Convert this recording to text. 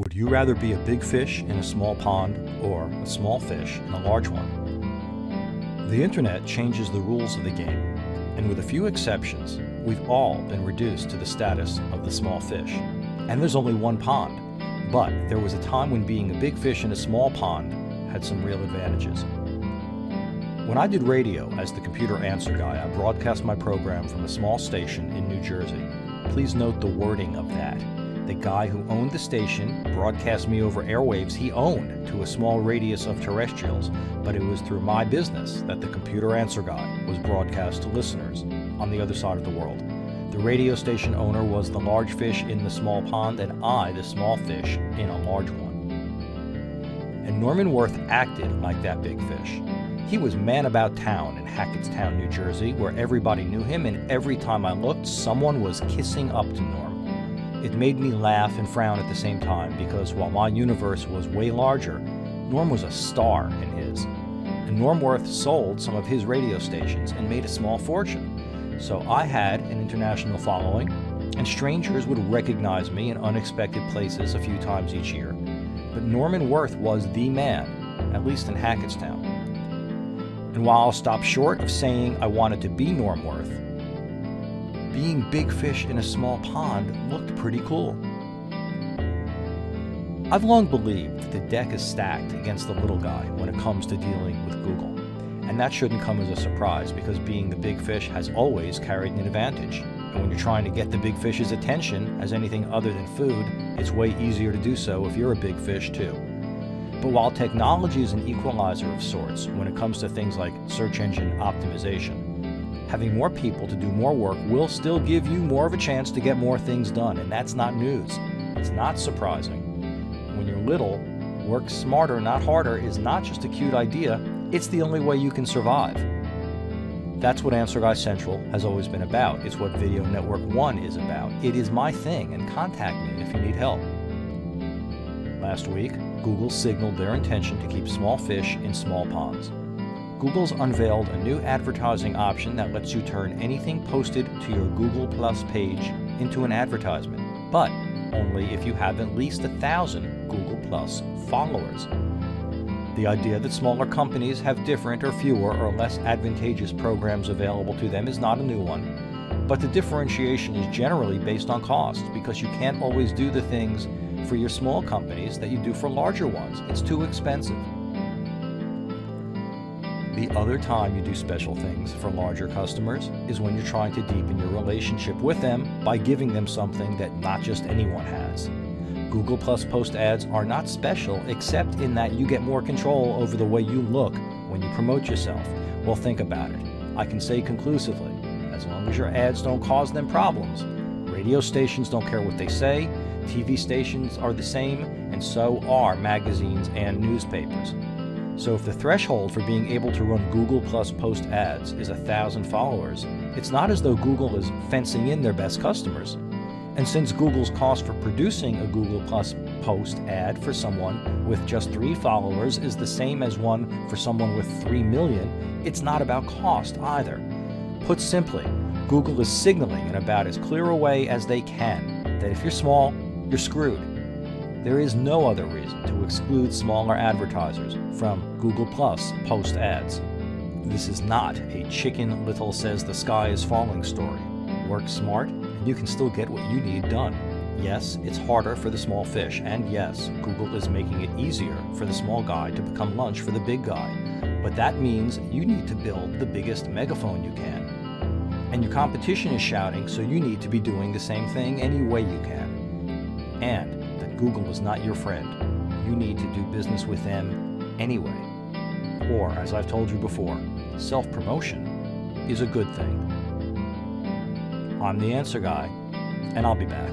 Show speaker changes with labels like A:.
A: Would you rather be a big fish in a small pond or a small fish in a large one? The internet changes the rules of the game, and with a few exceptions, we've all been reduced to the status of the small fish. And there's only one pond, but there was a time when being a big fish in a small pond had some real advantages. When I did radio as the computer answer guy, I broadcast my program from a small station in New Jersey. Please note the wording of that. The guy who owned the station broadcast me over airwaves he owned to a small radius of terrestrials, but it was through my business that the computer answer guy was broadcast to listeners on the other side of the world. The radio station owner was the large fish in the small pond, and I the small fish in a large one. And Norman Worth acted like that big fish. He was man about town in Hackettstown, New Jersey, where everybody knew him, and every time I looked, someone was kissing up to Norm. It made me laugh and frown at the same time, because while my universe was way larger, Norm was a star in his. And Norm Worth sold some of his radio stations and made a small fortune. So I had an international following, and strangers would recognize me in unexpected places a few times each year. But Norman Worth was the man, at least in Hackettstown. And while I'll stop short of saying I wanted to be Norm Worth, being big fish in a small pond looked pretty cool. I've long believed that the deck is stacked against the little guy when it comes to dealing with Google. And that shouldn't come as a surprise, because being the big fish has always carried an advantage. And when you're trying to get the big fish's attention as anything other than food, it's way easier to do so if you're a big fish too. But while technology is an equalizer of sorts when it comes to things like search engine optimization, having more people to do more work will still give you more of a chance to get more things done, and that's not news. It's not surprising. When you're little, work smarter, not harder is not just a cute idea, it's the only way you can survive. That's what Answer Guy Central has always been about. It's what Video Network One is about. It is my thing, and contact me if you need help. Last week, Google signaled their intention to keep small fish in small ponds. Google's unveiled a new advertising option that lets you turn anything posted to your Google Plus page into an advertisement, but only if you have at least 1,000 Google Plus followers. The idea that smaller companies have different or fewer or less advantageous programs available to them is not a new one, but the differentiation is generally based on cost, because you can't always do the things for your small companies that you do for larger ones. It's too expensive. The other time you do special things for larger customers is when you're trying to deepen your relationship with them by giving them something that not just anyone has. Google Plus Post ads are not special except in that you get more control over the way you look when you promote yourself. Well, think about it. I can say conclusively, as long as your ads don't cause them problems. Radio stations don't care what they say, TV stations are the same, and so are magazines and newspapers. So if the threshold for being able to run Google Plus Post ads is 1,000 followers, it's not as though Google is fencing in their best customers. And since Google's cost for producing a Google Plus Post ad for someone with just 3 followers is the same as one for someone with 3 million, it's not about cost either. Put simply, Google is signaling in about as clear a way as they can that if you're small, you're screwed. There is no other reason to exclude smaller advertisers from Google Plus Post ads. This is not a Chicken Little Says the Sky is Falling story. Work smart, and you can still get what you need done. Yes, it's harder for the small fish, and yes, Google is making it easier for the small guy to become lunch for the big guy. But that means you need to build the biggest megaphone you can. And your competition is shouting, so you need to be doing the same thing any way you can. And Google is not your friend. You need to do business with them anyway. Or, as I've told you before, self-promotion is a good thing. I'm the Answer Guy, and I'll be back.